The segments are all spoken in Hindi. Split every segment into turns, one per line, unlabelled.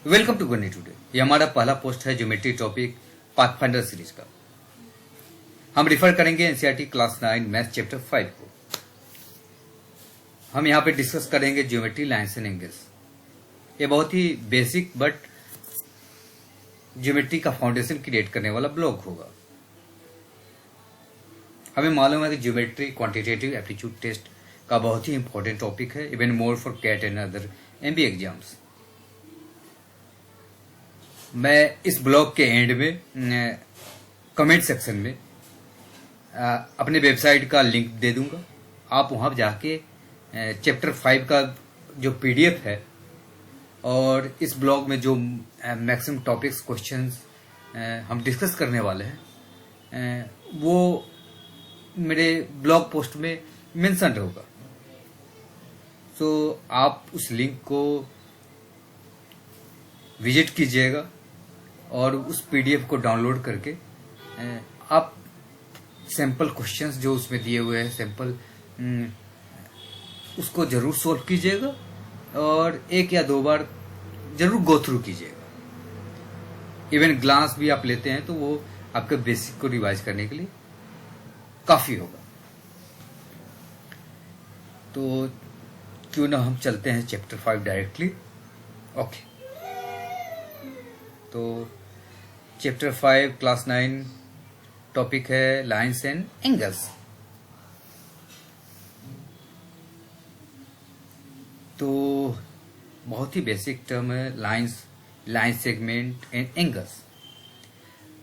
Welcome to Ghani today. ये हमारा पहला पोस्ट है ज्योमेट्री टॉपिक पाथफाइंडर सीरीज का। हम रिफर करेंगे एनसीईआरटी क्लास 9 मैथ चैप्टर 5 को। हम यहाँ पे डिस्कस करेंगे ज्योमेट्री लाइन्स एंड एंगल्स। ये बहुत ही बेसिक बट ज्योमेट्री का फाउंडेशन क्रिएट करने वाला ब्लॉक होगा। हमें मालूम है कि ज्योमेट्री क्वांटिटेटिव एप्टीट्यूड टेस्ट का बहुत ही इंपॉर्टेंट टॉपिक है, even more for CAT and other MBA exams. मैं इस ब्लॉग के एंड में कमेंट सेक्शन में अपने वेबसाइट का लिंक दे दूंगा। आप वहां जाके चैप्टर 5 का जो पीडीएफ है और इस ब्लॉग में जो मैक्सिमम टॉपिक्स क्वेश्चंस हम डिस्कस करने वाले हैं वो मेरे ब्लॉग पोस्ट में मेंशन होगा। सो आप उस लिंक को विजिट कीजिएगा और उस पीडीएफ को डाउनलोड करके आप सैंपल क्वेश्चंस जो उसमें दिए हुए हैं सैंपल उसको जरूर सॉल्व कीजिएगा और एक या दो बार जरूर गो थ्रू कीजिएगा। इवन ग्लांस भी आप लेते हैं तो वो आपके बेसिक को रिवाइज करने के लिए काफी होगा। तो क्यों ना हम चलते हैं चैप्टर 5 डायरेक्टली। ओके, तो चैप्टर 5 क्लास 9 टॉपिक है लाइन्स एंड एंगल्स। तो बहुत ही बेसिक टर्म है lines, line segment and angles.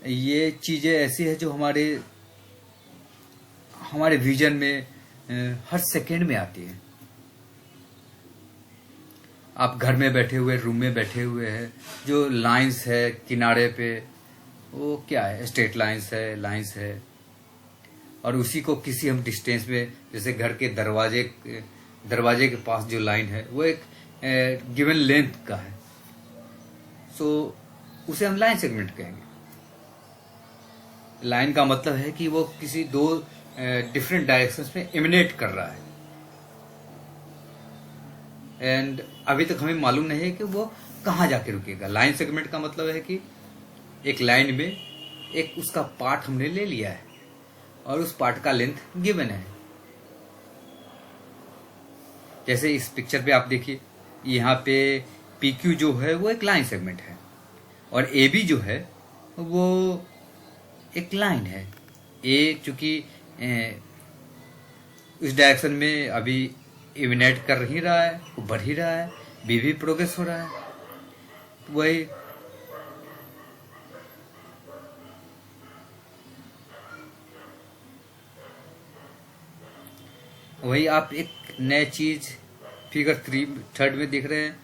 ये चीजें ऐसी है जो हमारे विजन में हर सेकेंड में आती है। आप घर में बैठे हुए, रूम में बैठे हुए हैं, जो लाइंस है किनारे पे वो क्या है, स्ट्रेट लाइंस है और उसी को किसी हम डिस्टेंस में, जैसे घर के दरवाजे के पास जो लाइन है वो एक गिवन लेंथ का है, सो उसे हम लाइन सेगमेंट कहेंगे। लाइन का मतलब है कि वो किसी दो डिफरेंट डायरेक्शंस में इमिनेट कर रहा है एंड अभी तक हमें मालूम नहीं है कि वो कहाँ जाके रुकेगा। लाइन सेगमेंट का मतलब है कि एक लाइन में एक उसका पार्ट हमने ले लिया है और उस पार्ट का लेंथ गिवन है। जैसे इस पिक्चर पे आप देखिए, यहाँ पे PQ जो है वो एक लाइन सेगमेंट है और AB जो है वो एक लाइन है। A चूंकि इस डायरेक्शन में अभी इमिनेट कर ही रहा है, वो बढ़ ही रहा है, B भी प्रोग्रेस हो रहा है। वही आप एक नई चीज फिगर 3 में देख रहे हैं,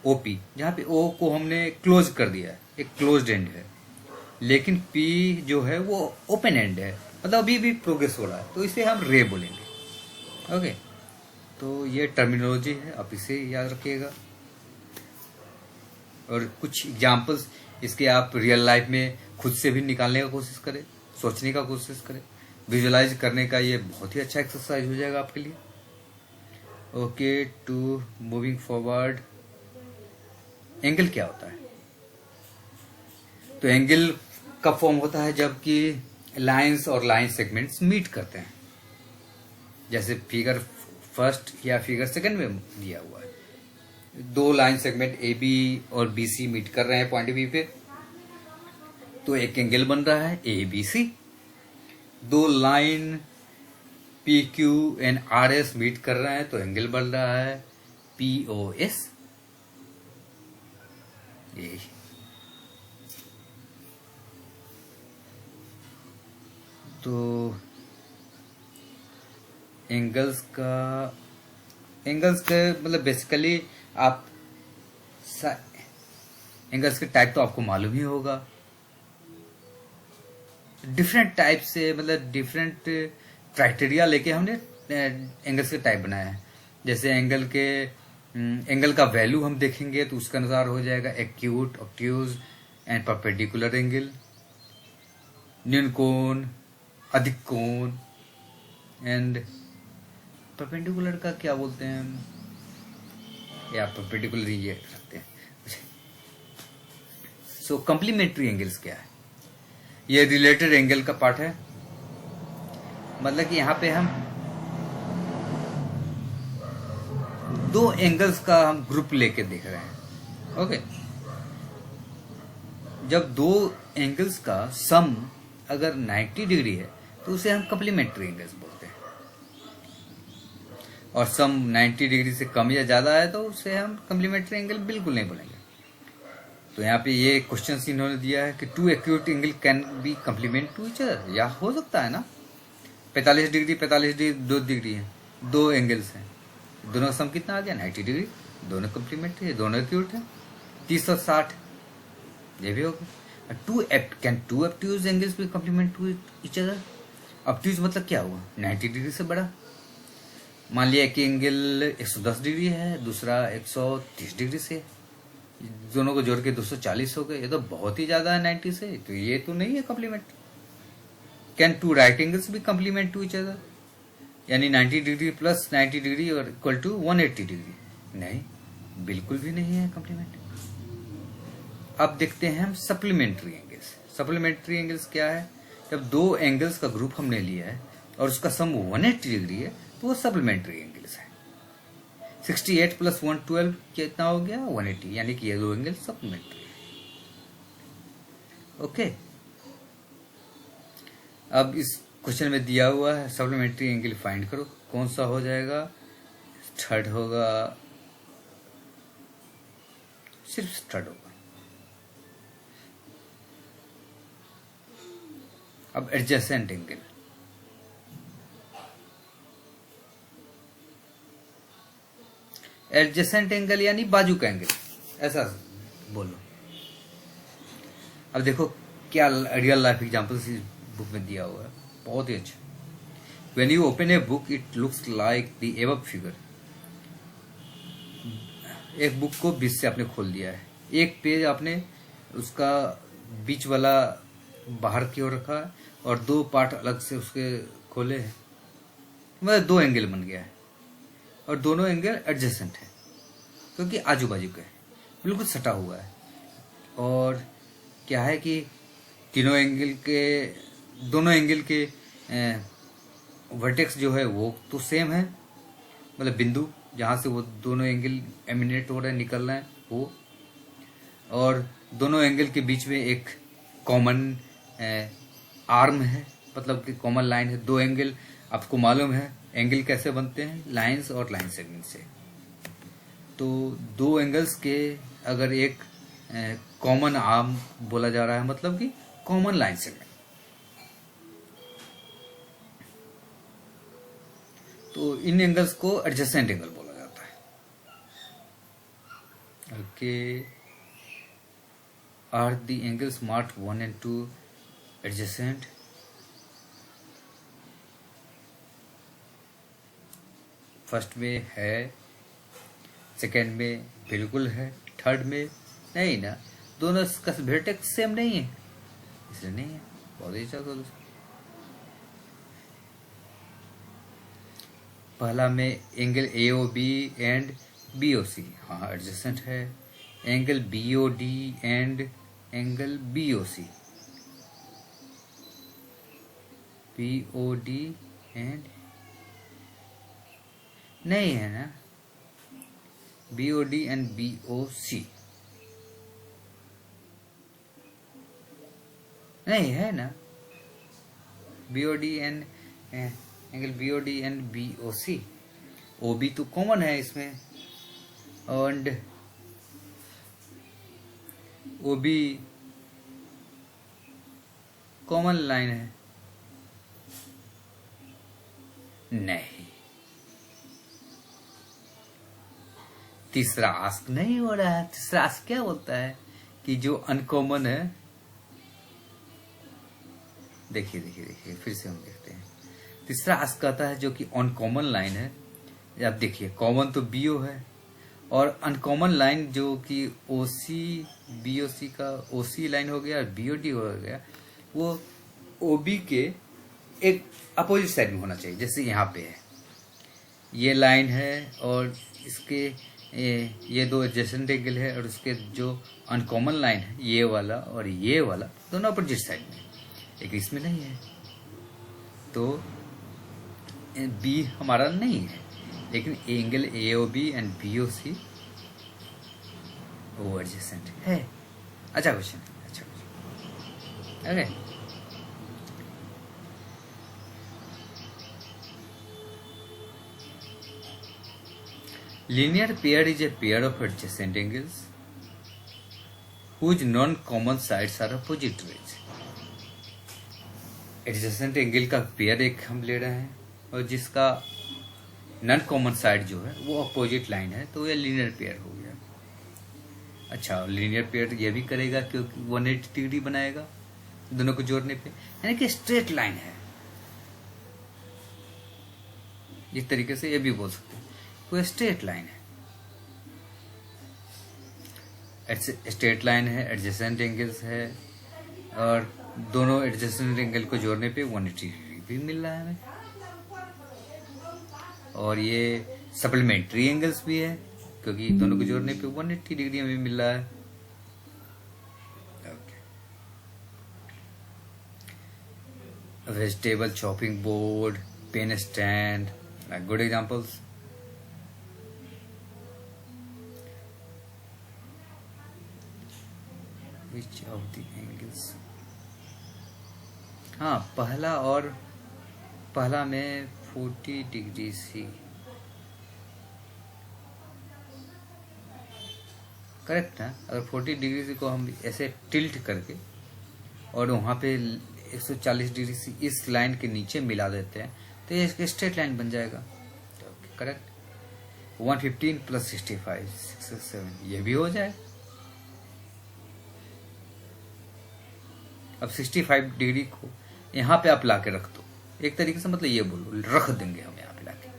OP, जहाँ पे O को हमने क्लोज कर दिया है, एक क्लोज्ड एंड है, लेकिन P जो है वो ओपन एंड है, मतलब अभी भी प्रोग्रेस हो रहा है, तो इसे हम रे बोलेंगे। ओके, तो ये टर्मिनोलॉजी है, आप इसे याद रखिएगा। और कुछ एग्जांपल्स इसके आप रियल लाइफ में खुद से भी निकालने का कोशिश करें, सोचने का कोशिश करें, विजुअलाइज करने का ये बहुत ही अच्छा एक्सरसाइज हो जाएगा आपके लिए। Okay, to moving forward, angle क्या होता है? तो एंगल का फॉर्म होता है जबकि लाइंस और लाइन सेगमेंट्स मीट करते हैं, जैसे फिगर 1 या फिगर 2 में दिया हुआ है। दो लाइन सेगमेंट AB और BC मीट कर रहे हैं पॉइंट B पे, तो एक एंगल बन रहा है ABC। दो line PQ and RS meet कर रहे हैं तो एंगल बन रहा है POS। ये तो एंगल्स के मतलब बेसिकली आप एंगल्स के टाइप तो आपको मालूम ही होगा। डिफरेंट टाइप से, मतलब डिफरेंट क्राइटेरिया लेके हमने एंगल्स के टाइप बनाया है। जैसे एंगल का वैल्यू हम देखेंगे तो उसके अनुसार हो जाएगा acute, obtuse and perpendicular angle, न्यून कोण, अधिक कोण एंड परपेंडिकुलर का क्या बोलते हैं हम, या परपेंडिकुलर ही ये रखते हैं। सो कम्प्लीमेंट्री एंगल्स क्या है? ये रिलेटेड एंगल का पार्ट है, मतलब कि यहाँ पे हम दो एंगल्स का हम ग्रुप लेके देख रहे हैं। ओके, जब दो एंगल्स का सम अगर 90 डिग्री है तो उसे हम कम्प्लीमेंट्री एंगल्स बोलते हैं, और सम 90 डिग्री से कम या ज्यादा है तो उसे हम कम्प्लीमेंट्री एंगल बिल्कुल नहीं बोलेंगे। तो यहाँ पे ये क्वेश्चन इन्होंने दिया है कि two acute angle can be complement to each other, या हो सकता है ना 45 डिग्री 45 डिग्री 2 डिग्री है, दो एंगल्स हैं, दोनों का सम कितना आ गया 90 डिग्री, दोनों कम्प्लीमेंट्री है, दोनों एक्यूट है। 360 ये भी होगा। Can two obtuse angles be complement to each other? Obtuse मतलब क्या हुआ 90 डिग्री से बड़ा। मान लिया कि एंगल 110 डिग्री है, दूसरा 130 डिग्री से, दोनों को जोड़ के 240 हो गए, ये तो बहुत ही ज्यादा है 90 से, तो ये तो नहीं है complement. Can two right angles भी कम्प्लीमेंट टू ईच अदर, यानी 90 डिग्री प्लस 90 डिग्री और इक्वल टू 180 डिग्री? नहीं, बिल्कुल भी नहीं है कम्प्लीमेंट। अब देखते हैं हम सप्लीमेंट्री एंगल्स। सप्लीमेंट्री एंगल्स क्या है? जब दो एंगल्स का ग्रुप हमने लिया है और उसका सम 180 डिग्री है तो वो सप्लीमेंट्री एंगल्स है। 68 प्लस 112 कितना हो गया 180, यानी कि ये दो एंगल सप्लीमेंट्री है। ओके, अब इस क्वेश्चन में दिया हुआ है सप्लीमेंट्री एंगल फाइंड करो, कौन सा हो जाएगा? थर्ड होगा, सिर्फ थर्ड होगा। अब एडजेसेंट एंगल, एडजेसेंट एंगल यानी बाजू का एंगल, ऐसा बोलो। अब देखो क्या रियल लाइफ एग्जांपल इस बुक में दिया हुआ है, बहुत ही अच्छा। When you open a book it looks like the above figure. एक बुक को बीच से आपने खोल दिया है, एक पेज आपने उसका बीच वाला बाहर की ओर रखा है और दो पार्ट अलग से उसके खोले हैं, मतलब दो एंगल बन गया है, और दोनों एंगल एडजेसेंट है क्योंकि आजू बाजू के बिल्कुल सटा हुआ है। और क्या है कि तीनों एंगल के, दोनों एंगल के वर्टेक्स जो है वो तो सेम है, मतलब बिंदु जहाँ से वो दोनों एंगल एमिनेट हो रहे हैं, निकल रहे हैं वो, और दोनों एंगल के बीच में एक कॉमन आर्म है, मतलब कि कॉमन लाइन है। दो एंगल आपको मालूम है एंगल कैसे बनते हैं, लाइंस और लाइन सेगमेंट से। तो दो एंगल्स के अगर एक कॉमन आर्म बोला जा रहा है, मतलब कि कॉमन लाइन सेगमेंट, तो इन एंगल्स को एडजेसेंट एंगल बोला जाता है। Okay, are the angles marked 1 and 2 adjacent? First में है, सेकेंड में बिल्कुल है, थर्ड में नहीं ना, दोनों का वर्टेक्स सेम नहीं है, इसलिए नहीं है। बहुत ही अच्छा सोल्यूशन। पहला में एंगल AOB एंड BOC, हाँ एडजेसेंट है। Angle BOD and angle BOC and नहीं है ना, BOD एंड BOC नहीं है ना, BOD and angle BOD and BOC। OB तो कॉमन है इसमें, एंड OB कॉमन लाइन है, नहीं। तीसरा आस्क नहीं हो रहा है। तीसरा आस्क क्या बोलता है कि जो अनकॉमन है, देखिए देखिए देखिए फिर से हम देखते हैं। तीसरा आस्क कहता है जो कि अनकॉमन लाइन है, आप देखिए कॉमन तो BO है, और अनकॉमन लाइन जो कि OC BOC का OC लाइन हो गया और BOD हो गया, वो OB के एक अपोजिट साइड में होना चाहिए। जैसे यहाँ पे है, ये लाइन है और इसके ये दो एडजेसेंट एंगल है, और उसके जो अनकॉमन लाइन है ये वाला और ये वाला दोनों अपोजिट साइड में, एक इसमें नहीं है, तो बी हमारा नहीं है, लेकिन angle A O B and B O C वो एडजेसेंट है। अच्छा क्वेश्चन, अच्छा question. Okay, linear pair is a pair of adjacent angles whose non-common sides are opposite rays। Adjacent angle का पेयर एक हम ले रहे हैं और जिसका नॉन कॉमन साइड जो है वो अपोजिट लाइन है, तो ये लीनियर पेयर हो गया। अच्छा, लीनियर पेयर ये भी करेगा क्योंकि 180 डिग्री बनाएगा दोनों को जोड़ने पे, यानी कि स्ट्रेट लाइन है। इस तरीके से ये भी बोल सकते हैं कोई स्ट्रेट लाइन है, स्ट्रेट लाइन है, एडजेसेंट एंगल्स है, और दोनों एडजेसेंट एंगल को जोड़ने पे 180 डिग्री भी मिल रहा है हमें, और ये सप्लीमेंट्री एंगल्स भी है क्योंकि दोनों को जोड़ने पे 180 डिग्री हमें मिल रहा है। Vegetable chopping board, pen stand, good examples. Which of the angles? हाँ, पहला में 40 डिग्री सी, करेक्ट ना। अगर 40 डिग्री सी को हम ऐसे टिल्ट करके और वहाँ पे 140 डिग्री सी इस लाइन के नीचे मिला देते हैं तो ये स्ट्रेट लाइन बन जाएगा, करेक्ट। 115 प्लस 65 67 ये भी हो जाए। अब 65 डिग्री को यहाँ पे आप लाके रख दो, एक तरीके से मतलब ये बोलो रख देंगे हम यहाँ पे लाके।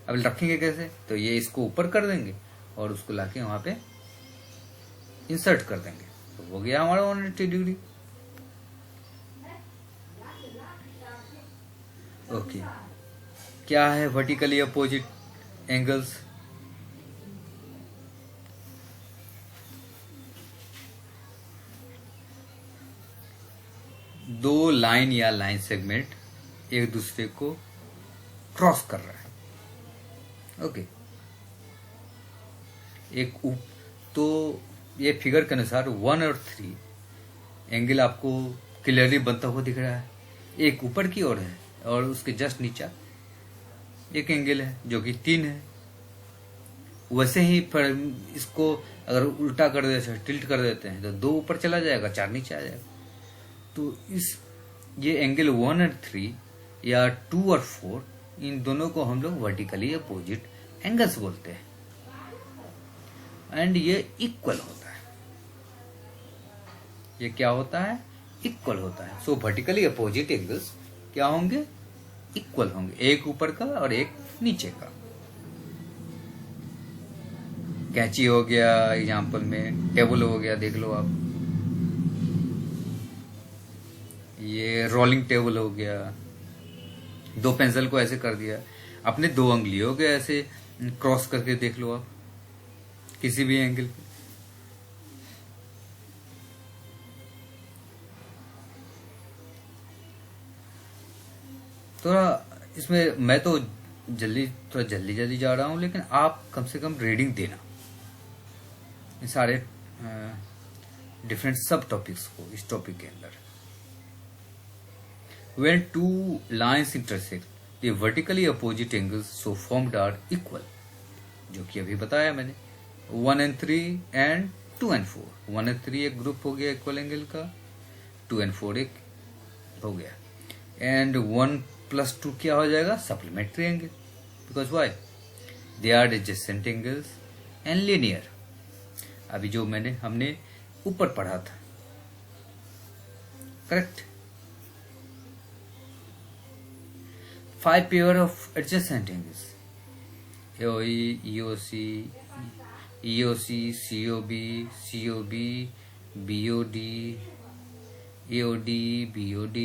अब रखेंगे कैसे, तो ये इसको ऊपर कर देंगे और उसको लाके वहां पे इंसर्ट कर देंगे, तो हो गया हमारा 180 डिग्री। ओके, क्या है वर्टिकली अपोजिट एंगल्स? दो लाइन या लाइन सेगमेंट एक दूसरे को क्रॉस कर रहा है। ओके, तो ये फिगर के अनुसार 1 और 3 एंगल आपको क्लियरली बनता हुआ दिख रहा है। एक ऊपर की ओर है और उसके जस्ट नीचे एक एंगल है जो कि 3 है। वैसे ही इसको अगर उल्टा कर देते, टिल्ट कर देते हैं तो 2 ऊपर चला जाएगा, 4 नीचे आ जाएगा। तो ये एंगल 1 और 3 या 2 और 4 इन दोनों को हम लोग वर्टिकली अपोजिट एंगल्स बोलते हैं, एंड ये इक्वल होता है। ये क्या होता है? इक्वल होता है। सो वर्टिकली अपोजिट एंगल्स क्या होंगे? इक्वल होंगे, एक ऊपर का और एक नीचे का। कैंची हो गया एग्जाम्पल में, टेबल हो गया, देख लो आप, ये रोलिंग टेबल हो गया। 2 पेंसिल को ऐसे कर दिया, अपने 2 अंगुलियों के ऐसे क्रॉस करके देख लो आप किसी भी एंगल पे। थोड़ा इसमें मैं तो थोड़ा जल्दी जा रहा हूं, लेकिन आप कम से कम रीडिंग देना इन सारे डिफरेंट सब टॉपिक्स को इस टॉपिक के अंदर। When two lines intersect, the vertically opposite angles so formed are equal, जो कि अभी बताया मैंने। 1 and 3 and 2 and 4, 1 and 3 एक ग्रुप हो गया इक्वल एंगल का, 2 and 4 एक हो गया, एंड 1 plus 2 क्या हो जाएगा? Supplementary angle, because why they are adjacent angles and linear. अभी जो हमने ऊपर पढ़ा था, correct. 5 pair of adjacent angles, AOE, EOC, EOC, COB, COB, BOD, AOD, BOD,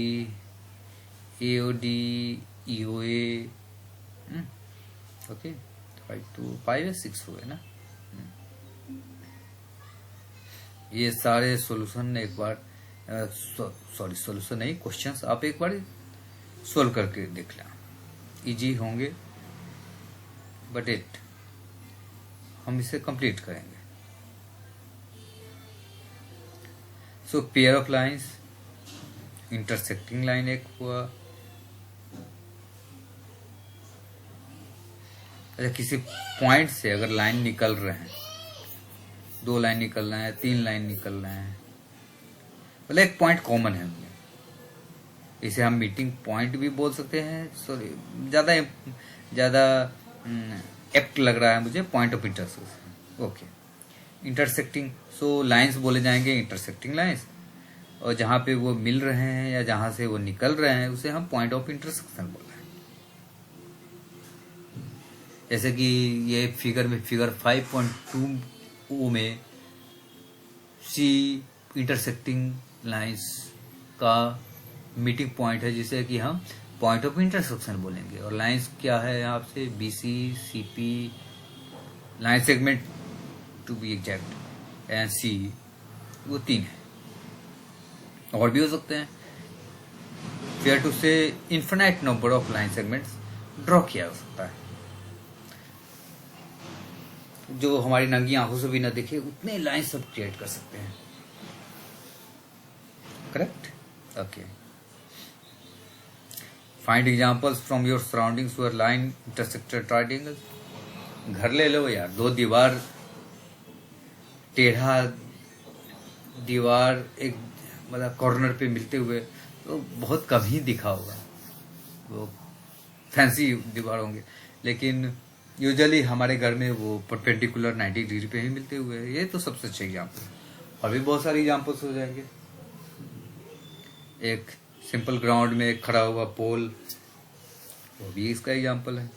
AOD, EOA, okay. 5 या 6 हुए ना, ये सारे सॉल्यूशन एक बार सॉरी सॉल्यूशन नहीं, क्वेश्चंस आप एक बार सोल्व करके देख लें। इजी होंगे बट हम इसे कंप्लीट करेंगे। So pair of lines, intersecting line एक हुआ। अच्छा, किसी पॉइंट से अगर लाइन निकल रहे हैं, 2 लाइन निकल रहे हैं, 3 लाइन निकल रहे हैं, मतलब एक पॉइंट कॉमन है उनमें, इसे हम मीटिंग पॉइंट भी बोल सकते हैं। सॉरी, ज्यादा एप्ट लग रहा है मुझे point of intersection. Okay, intersecting, so lines बोले जाएंगे इंटरसेक्टिंग लाइंस, और जहां पे वो मिल रहे हैं या जहां से वो निकल रहे हैं उसे हम पॉइंट ऑफ इंटरसेक्शन बोल रहे हैं। जैसे कि ये फिगर में, फिगर 5.2 में सी इंटरसेक्टिंग लाइंस का मीटिंग पॉइंट है, जिसे कि हम पॉइंट ऑफ इंटरसेक्शन बोलेंगे। और लाइंस क्या है यहाँ से, BC, CP, line segment to be exact, and C, वो 3 है। और भी हो सकते हैं। Fair to say infinite number of line segments draw किया जा सकता है, जो हमारी नंगी आंखों से भी न दिखे उतने लाइन सब क्रिएट कर सकते हैं। Correct? Okay. Find examples from your surroundings where line intersected triangles. घर ले लो यार, 2 दीवार, टेढ़ा दीवार एक मतलब कॉर्नर पे मिलते हुए तो बहुत कम ही दिखा होगा, वो फैंसी दीवार होंगे, लेकिन यूजुअली हमारे घर में वो परपेंडिकुलर 90 डिग्री पे ही मिलते हुए। ये तो सबसे अच्छा एग्जाम्पल। और भी बहुत सारे एग्जाम्पल्स हो जाएंगे। एक सिंपल ग्राउंड में एक खड़ा हुआ पोल, वो भी इसका एग्जाम्पल है।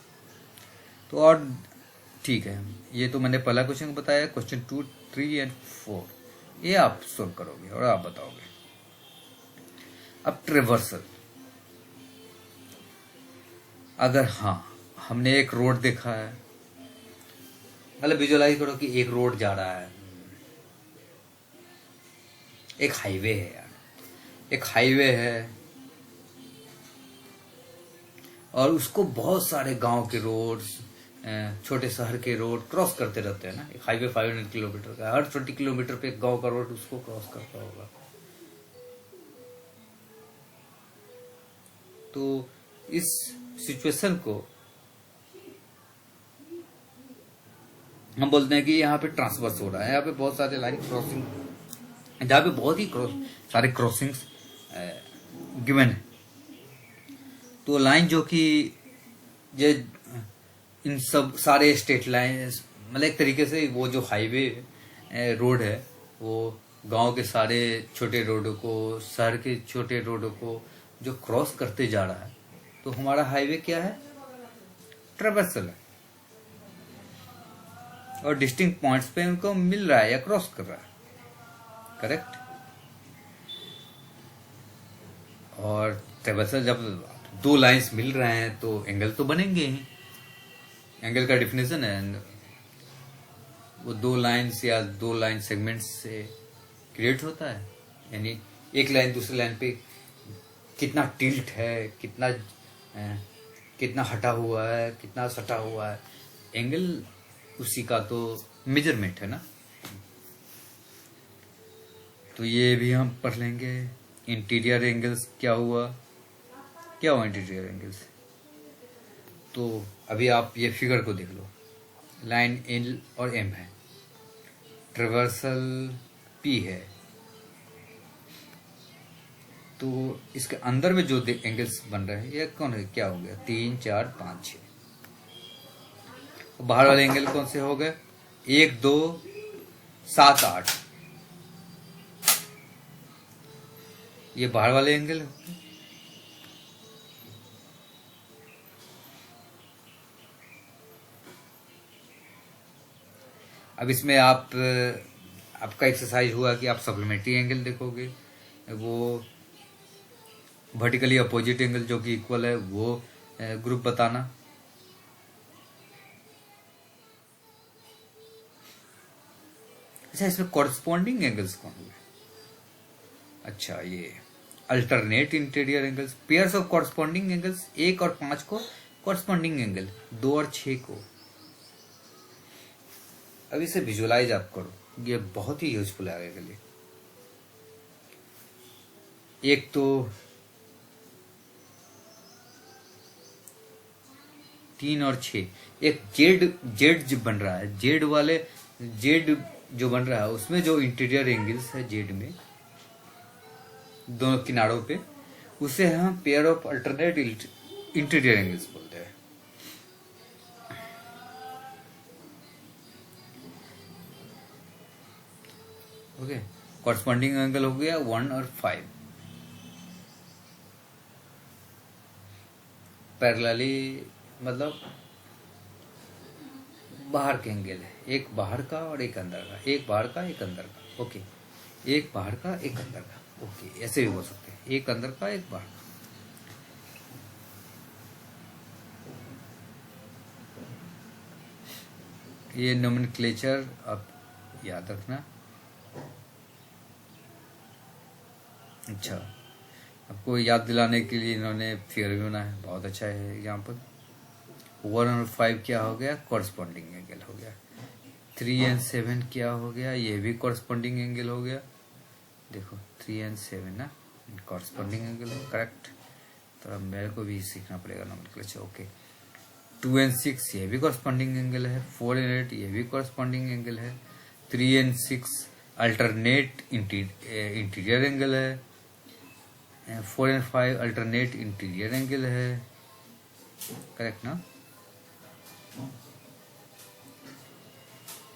तो और ठीक है, ये तो मैंने पहला क्वेश्चन बताया। क्वेश्चन 2, 3 एंड 4 ये आप सोल्व करोगे और आप बताओगे। अब ट्रेवर्सल, अगर हाँ हमने एक रोड देखा है, मतलब विजुअलाइज करो कि एक रोड जा रहा है, एक हाईवे है यार, एक हाईवे है और उसको बहुत सारे गांव के रोड्स, छोटे शहर के रोड क्रॉस करते रहते हैं ना। एक हाईवे 500 किलोमीटर का, हर 20 किलोमीटर पे एक गांव का रोड उसको क्रॉस करता होगा। तो इस सिचुएशन को हम बोलते हैं कि यहाँ पे ट्रांसवर्स हो रहा है, यहाँ पे बहुत सारे लाइन क्रॉसिंग, जहाँ पे बहुत ही सारे क्रॉसिंग्स गिवन है। तो लाइन जो कि ये इन सब सारे स्टेट लाइन, मतलब एक तरीके से वो जो हाईवे रोड है वो गांव के सारे छोटे रोडों को, शहर के छोटे रोडों को जो क्रॉस करते जा रहा है। तो हमारा हाईवे क्या है? ट्रेवर्सल है, और डिस्टिंक्ट पॉइंट्स पे उनको मिल रहा है या क्रॉस कर रहा है। करेक्ट? और ट्रेवर्सल जब 2 लाइंस मिल रहे हैं तो एंगल तो बनेंगे ही। एंगल का डिफिनेशन है वो 2 लाइंस या 2 लाइन सेगमेंट्स से क्रिएट होता है, यानी एक लाइन दूसरी लाइन पे कितना टिल्ट है, कितना हटा हुआ है, कितना सटा हुआ है, एंगल उसी का तो मेजरमेंट है ना। तो ये भी हम पढ़ लेंगे। इंटीरियर एंगल्स क्या हुआ इंटीरियर एंगल्स। तो अभी आप ये फिगर को देख लो, लाइन एल और एम है, ट्रेवर्सल पी है, तो इसके अंदर में जो एंगल्स बन रहे हैं ये कौन है, क्या हो गया, 3, 4, 5, 6। बाहर वाले एंगल कौन से हो गए, 1, 2, 7, 8, ये बाहर वाले एंगल। अब इसमें आपका एक्सरसाइज हुआ कि आप सप्लीमेंट्री एंगल देखोगे, वो वर्टिकली अपोजिट एंगल जो कि इक्वल है वो ग्रुप बताना। अच्छा, इसमें कॉरस्पॉन्डिंग एंगल्स कौन हुए? अच्छा, ये alternate interior angles, pairs of corresponding angles, 1 और 5 को कॉरस्पॉन्डिंग एंगल, 2 और 6 को। अब इसे विजुअलाइज आप करो, ये बहुत ही यूजफुल है आगे के लिए। एक तो 3 और 6, एक जेड जो बन रहा है, जेड जो बन रहा है उसमें जो इंटीरियर एंगल्स है जेड में दोनों किनारों पे, उसे हम pair of alternate interior angles बोलते हैं। ओके, कॉरस्पॉन्डिंग एंगल हो गया 1 और 5। पैरेलली मतलब बाहर के एंगल है, एक बाहर का और एक अंदर का, एक बाहर का एक अंदर का। ओके, एक बाहर का एक अंदर का। ओके, ऐसे भी बोल सकते हैं, एक अंदर का एक बाहर का। ये नोमेनक्लेचर आप याद रखना। अच्छा, आपको याद दिलाने के लिए इन्होंने फिगर भी बना है, बहुत अच्छा है एग्जाम्पल। 1 और 5 क्या हो गया? कॉरस्पॉन्डिंग एंगल हो गया। 3 एंड 7 क्या हो गया? ये भी कॉरस्पॉन्डिंग एंगल हो गया। देखो 3 एंड 7 ना कॉरस्पॉन्डिंग एंगल हो, करेक्ट। तो अब मेरे को भी सीखना पड़ेगा नोमेनक्लेचर। ओके, 2 एंड 6 ये भी कॉरस्पॉन्डिंग एंगल है। 4 एंड 8 ये भी कॉरस्पॉन्डिंग एंगल है। 3 एंड 6 अल्टरनेट इंटीरियर एंगल है। 4 एंड 5 अल्टरनेट इंटीरियर एंगल है, करेक्ट ना।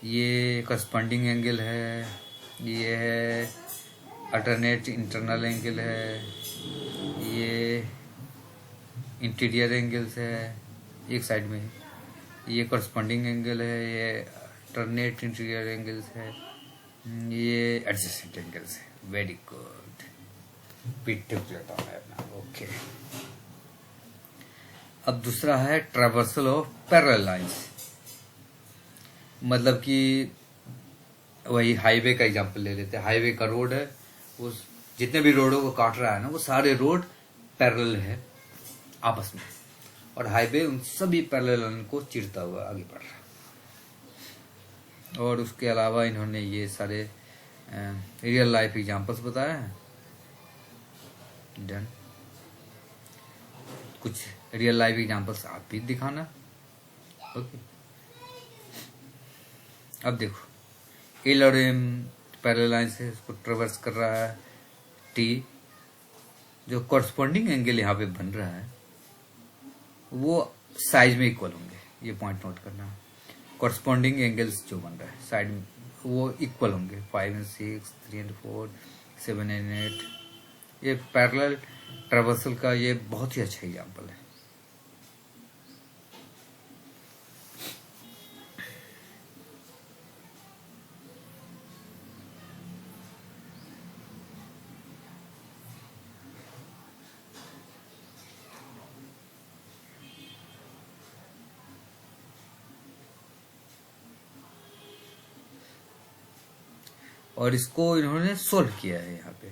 ये कॉरस्पॉन्डिंग एंगल है, ये है अल्टरनेट इंटरनल एंगल है, ये इंटीरियर एंगल्स है एक साइड में, ये कॉरस्पॉन्डिंग एंगल है, ये अल्टरनेट इंटीरियर एंगल्स है, ये एडजेसेंट एंगल्स है। वेरी गुड, बीट लेता हूँ मैं अपना। ओके, अब दूसरा है ट्रैवर्सल ऑफ पैरेलल लाइंस। मतलब कि वही हाईवे का एग्जांपल ले लेते हैं। हाईवे का रोड है, उस जितने भी रोडों को काट रहा है ना, वो सारे रोड पैरेलल है आपस में, और हाईवे उन सभी पैरेलल लाइन को चीरता हुआ आगे बढ़ रहा है। और उसके अलावा इन्होंने ये सारे रियल लाइफ एग्जांपल्स बताए हैं। डन, कुछ रियल लाइफ एग्जांपल्स आप भी दिखाना। ओके, अब देखो एल और एम पैरेलल लाइन से उसको ट्रेवर्स कर रहा है टी। जो कॉरस्पॉन्डिंग एंगल यहाँ पे बन रहा है वो साइज में इक्वल होंगे, ये पॉइंट नोट करना। कॉरस्पॉन्डिंग एंगल्स जो बन रहा है साइड में वो इक्वल होंगे। 5 एंड 6, 3 एंड 4, 7 एंड 8। ये पैरेलल ट्रैवर्सल का ये बहुत ही अच्छा एग्जाम्पल है। और इसको इन्होंने सोल्व किया है यहाँ पे।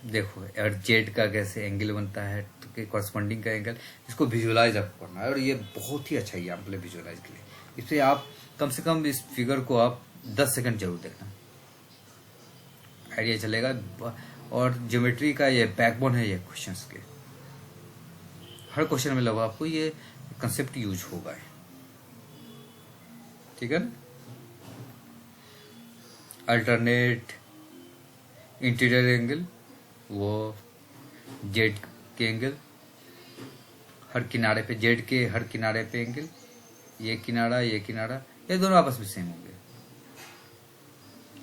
देखो और जेड का कैसे एंगल बनता है, तो कॉरस्पॉन्डिंग का एंगल, इसको विजुअलाइज आपको करना है। और ये बहुत ही अच्छा एग्जाम्पल है विजुअलाइज के लिए। इससे आप कम से कम इस फिगर को आप 10 सेकंड जरूर देखना, आइडिया चलेगा। और ज्योमेट्री का ये बैकबोन है ये क्वेश्चंस के। हर क्वेश्चन में लगभग आपको ये कंसेप्ट यूज होगा, ठीक है ना। अल्टरनेट इंटीरियर एंगल, वो जेड के एंगल, हर किनारे पे जेड के हर किनारे पे एंगल, ये किनारा ये दोनों आपस में सेम होंगे।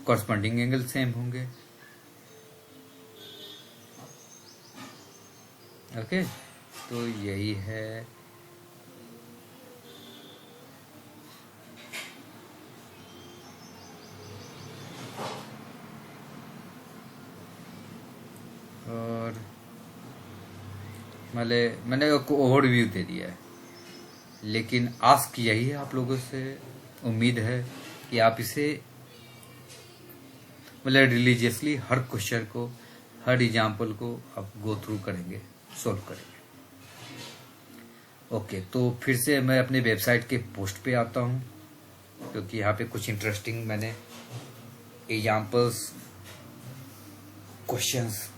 कॉरस्पॉन्डिंग एंगल सेम होंगे। ओके, तो यही है। और मैंने ओवरव्यू दे दिया है, लेकिन आस्क यही है आप लोगों से, उम्मीद है कि आप इसे मतलब रिलीजियसली हर क्वेश्चन को, हर एग्जाम्पल को आप गो थ्रू करेंगे, सॉल्व करेंगे। ओके, तो फिर से मैं अपने वेबसाइट के पोस्ट पे आता हूँ, क्योंकि यहाँ पे कुछ इंटरेस्टिंग मैंने एग्जाम्पल्स, क्वेश्चंस,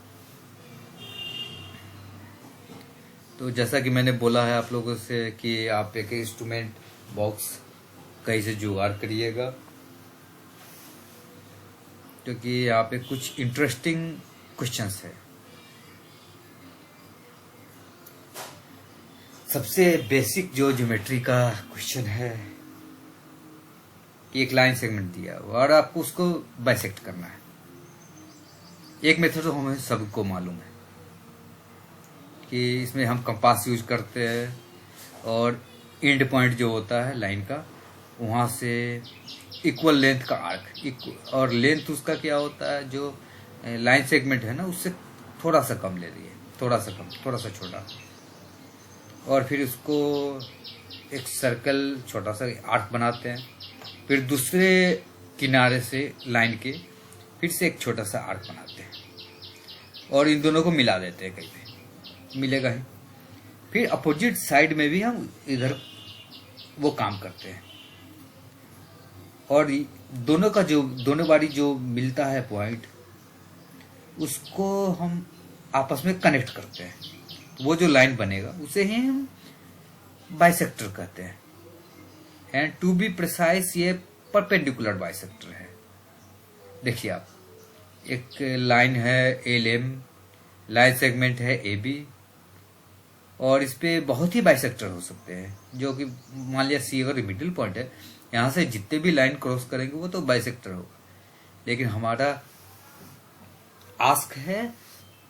तो जैसा कि मैंने बोला है आप लोगों से कि आप एक इंस्ट्रूमेंट बॉक्स कहीं से जुगाड़ करिएगा, क्योंकि यहाँ पे कुछ इंटरेस्टिंग क्वेश्चंस है। सबसे बेसिक जो ज्योमेट्री का क्वेश्चन है कि एक लाइन सेगमेंट दिया और आपको उसको बाइसेक्ट करना है। एक मेथड तो हमें सबको मालूम है कि इसमें हम कंपास यूज करते हैं और एंड पॉइंट जो होता है लाइन का, वहाँ से इक्वल लेंथ का आर्क, और लेंथ उसका क्या होता है, जो लाइन सेगमेंट है ना उससे थोड़ा सा कम ले रही है, थोड़ा सा कम, थोड़ा सा छोटा, और फिर उसको एक सर्कल छोटा सा आर्क बनाते हैं, फिर दूसरे किनारे से लाइन के फिर से एक छोटा सा आर्क बनाते हैं और इन दोनों को मिला देते हैं, कहीं पे मिलेगा ही। फिर अपोजिट साइड में भी हम इधर वो काम करते हैं और दोनों का जो दोनों बारी जो मिलता है पॉइंट, उसको हम आपस में कनेक्ट करते हैं, तो वो जो लाइन बनेगा उसे ही हम बाइसेक्टर कहते हैं। एंड टू बी प्रिसाइज ये परपेंडिकुलर बाइसेक्टर है। देखिए आप, एक लाइन है एल एम, लाइन सेगमेंट है ए बी, और इस पे बहुत ही बाइसेक्टर हो सकते हैं, जो कि मान लिया सी अगर मिडिल पॉइंट है, यहाँ से जितने भी लाइन क्रॉस करेंगे वो तो बाइसेक्टर होगा, लेकिन हमारा आस्क है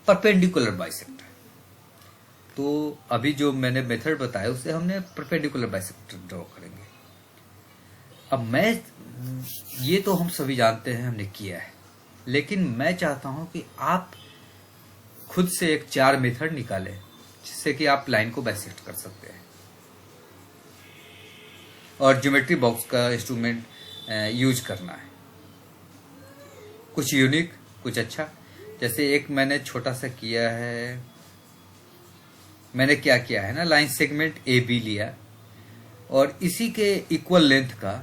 परपेंडिकुलर बाइसेक्टर। तो अभी जो मैंने मेथड बताया उससे हमने परपेंडिकुलर बाइसेक्टर ड्रॉ करेंगे। अब ये तो हम सभी जानते हैं, हमने किया है, लेकिन मैं चाहता हूं कि आप खुद से एक 4 मेथड निकालें जिससे कि आप लाइन को बाइसेक्ट कर सकते हैं और ज्योमेट्री बॉक्स का इंस्ट्रूमेंट यूज करना है, कुछ यूनिक, कुछ अच्छा। जैसे एक मैंने छोटा सा किया है, मैंने क्या किया है ना, लाइन सेगमेंट ए बी लिया और इसी के इक्वल लेंथ का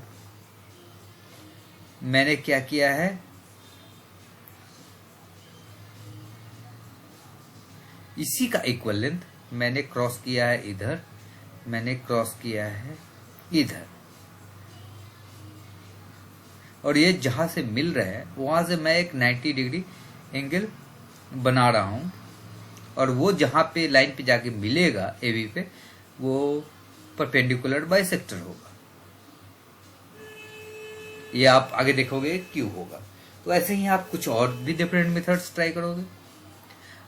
मैंने क्या किया है, इसी का इक्वल लेंथ मैंने क्रॉस किया है इधर, मैंने क्रॉस किया है इधर, और ये जहां से मिल रहा है वहां से मैं एक 90 डिग्री एंगल बना रहा हूं, और वो जहां पे लाइन पे जाके मिलेगा ए बी पे, वो परपेंडिकुलर बाइसेक्टर होगा। ये आप आगे देखोगे क्यों होगा। तो ऐसे ही आप कुछ और भी डिफरेंट मेथड्स ट्राई करोगे।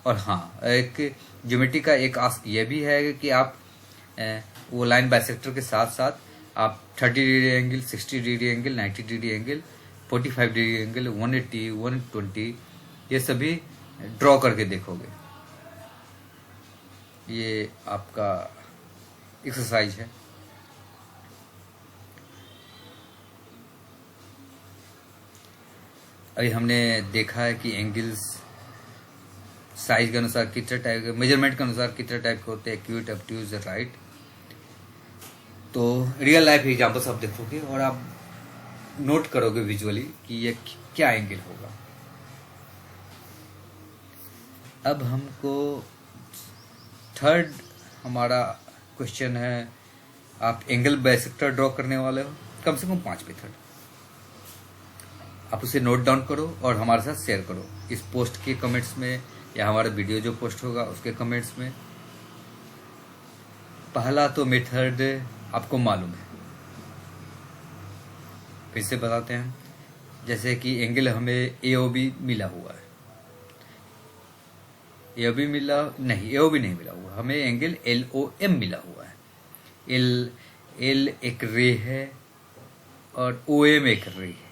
और हाँ, एक ज्योमेट्री का एक आस्क ये भी है कि आप वो लाइन बाइसेक्टर के साथ साथ आप 30 degree angle, 60 degree angle, 90 degree angle, 45 degree angle, 180, 120 ये सभी ड्रॉ करके देखोगे। ये आपका एक्सरसाइज है। अभी हमने देखा है कि एंगल्स साइज के अनुसार कितने टाइप के, मेजरमेंट के अनुसार कितने टाइप के होते हैं, एक्यूट, ऑब्ट्यूज, राइट। तो रियल लाइफ एग्जांपल्स आप देखोगे और आप नोट करोगे विजुअली कि ये क्या एंगल होगा। अब हमको थर्ड हमारा क्वेश्चन है, आप एंगल बाइसेक्टर ड्रॉ करने वाले हो, कम से कम 5 मेथड, आप उसे नोट डाउन करो और हमारे साथ शेयर करो इस पोस्ट के कमेंट्स में, या हमारा वीडियो जो पोस्ट होगा उसके कमेंट्स में। पहला तो मेथड आपको मालूम है, फिर से बताते हैं। जैसे कि एंगल हमें एओबी मिला हुआ है, एओबी नहीं मिला हुआ, हमें एंगल एलओएम मिला हुआ है। एल एक रे है और ओएम एक रे है।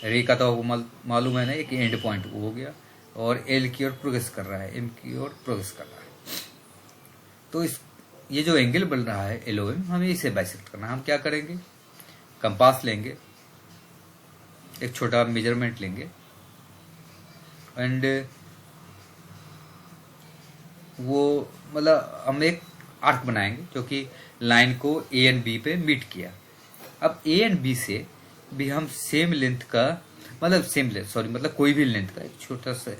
रे का तो आपको मालूम है ना, एक एंड पॉइंट वो हो गया, और एल की ओर प्रोग्रेस कर रहा है, एम की ओर प्रोग्रेस कर रहा है। तो ये जो एंगल बन रहा है एलओएम, हमें इसे बाइसेक्ट करना है। हम क्या करेंगे, कंपास लेंगे एक छोटा मेजरमेंट लेंगे एंड वो मतलब हम एक आर्क बनाएंगे जो कि लाइन को ए एंड बी पे मीट किया। अब ए एंड बी से भी हम सेम लेंथ का मतलब सेम लेंथ सॉरी मतलब कोई भी लेंथ का एक छोटा सा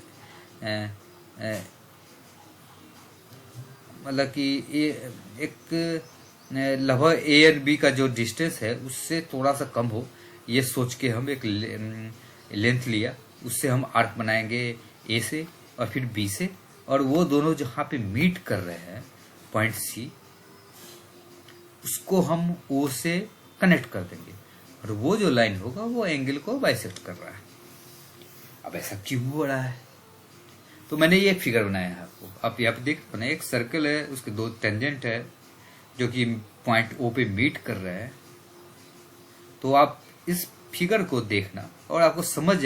मतलब कि एक लगभग ए एंड बी का जो डिस्टेंस है उससे थोड़ा सा कम हो, ये सोच के हम एक लेंथ लिया। उससे हम आर्क बनाएंगे ए से और फिर बी से, और वो दोनों जहाँ पे मीट कर रहे हैं पॉइंट सी, उसको हम ओ से कनेक्ट कर देंगे और वो जो लाइन होगा वो एंगल को बाइसेक्ट कर रहा है। अब ऐसा क्यों हो रहा है? तो मैंने ये एक फिगर बनाया है आपको। आप यहाँ पे देख पाए एक सर्कल है, उसके दो टेंजेंट है जो कि पॉइंट ओ पे मीट कर रहे हैं। तो आप इस फिगर को देखना और आपको समझ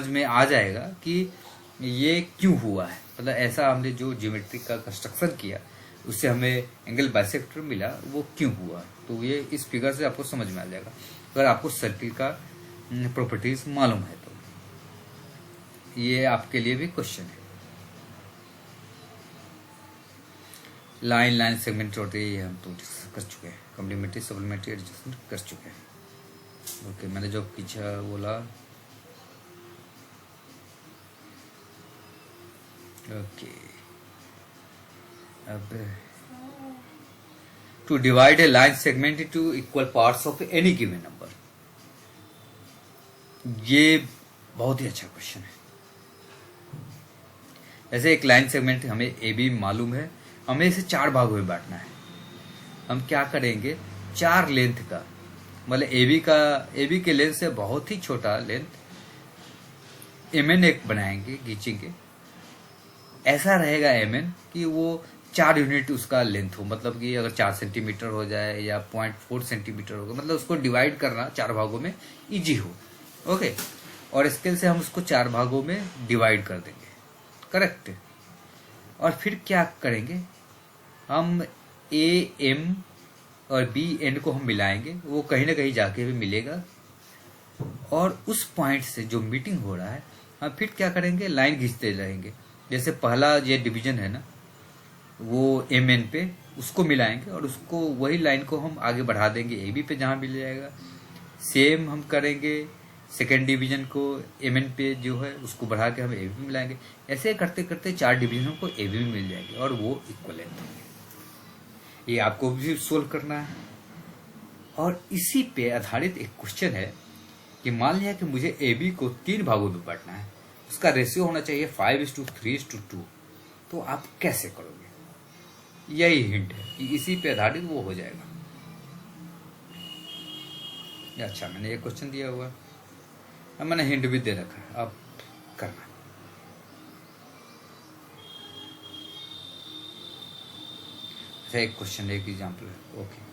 में आ जाएगा कि ये क्यों हुआ है। मतलब ऐसा हमने जो ज्योमेट्री का कंस्ट्रक्शन किया उससे हमें एंगल बाइसेक्टर मिला, वो क्यों हुआ। तो ये इस फिगर से आपको समझ में आ जाएगा अगर आपको सर्किल का प्रॉपर्टीज मालूम है तो। ये आपके लिए भी क्वेश्चन है। लाइन सेगमेंट होते ये हम तो डिस्कस कर चुके हैं, कॉम्प्लीमेंट्री सप्लीमेंट्री एडजस्टमेंट कर चुके हैं। ओके, मैंने जो पीछे बोला ओके। अब to divide a line segment into equal parts of any given number, ये बहुत ही अच्छा क्वेश्चन है। ऐसे एक लाइन सेगमेंट हमें ए बी मालूम है, हमें इसे 4 भागों में बांटना है। हम क्या करेंगे, 4 लेंथ का मतलब ए बी के लेंथ से बहुत ही छोटा लेंथ एम एन एक बनाएंगे, खींचेंगे। ऐसा रहेगा एम एन कि वो 4 यूनिट उसका लेंथ हो, मतलब कि अगर 4 सेंटीमीटर हो जाए या 0.4 सेंटीमीटर होगा, मतलब उसको डिवाइड करना 4 भागों में इजी हो। ओके, और स्केल से हम उसको 4 भागों में डिवाइड कर देंगे, करेक्ट। और फिर क्या करेंगे, हम ए एम और बी एंड को हम मिलाएंगे, वो कहीं ना कहीं जाके भी मिलेगा। और उस पॉइंट से जो मीटिंग हो रहा है हम फिर क्या करेंगे, लाइन खींचते रहेंगे। जैसे पहला ये डिवीजन है ना, वो एम एन पे उसको मिलाएंगे और उसको वही लाइन को हम आगे बढ़ा देंगे ए बी पे जहाँ मिल जाएगा। सेम हम करेंगे सेकेंड डिवीजन को एम एन पे जो है उसको बढ़ा के हम ए बी में मिलाएंगे। ऐसे करते करते 4 डिवीजनों को ए बी में मिल जाएंगे और वो इक्वल लेंथ होंगे। ये आपको भी सोल्व करना है। और इसी पे आधारित एक क्वेश्चन है कि मान लिया कि मुझे ए बी को 3 भागों में बांटना है, उसका रेशियो होना चाहिए 5:3:2। तो आप कैसे करोगे? यही हिंट है कि इसी पे आधारित वो हो जाएगा। अच्छा, मैंने ये क्वेश्चन दिया हुआ है, अब मैंने हिंट भी दे रखा है, आप करना। अच्छा, एक क्वेश्चन एक एग्जाम्पल है। ओके,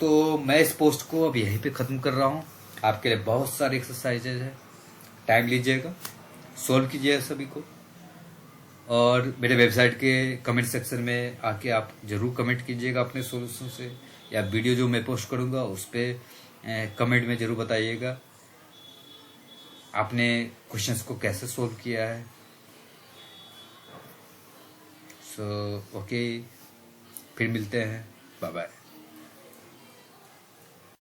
तो मैं इस पोस्ट को अब यहीं पे खत्म कर रहा हूँ। आपके लिए बहुत सारे एक्सरसाइजेज है, टाइम लीजिएगा, सोल्व कीजिएगा सभी को। और मेरे वेबसाइट के कमेंट सेक्शन में आके आप जरूर कमेंट कीजिएगा अपने सॉल्यूशन से, या वीडियो जो मैं पोस्ट करूँगा उस पर कमेंट में जरूर बताइएगा आपने क्वेश्चंस को कैसे सोल्व किया है। सो ओके, फिर मिलते हैं, बाय बाय।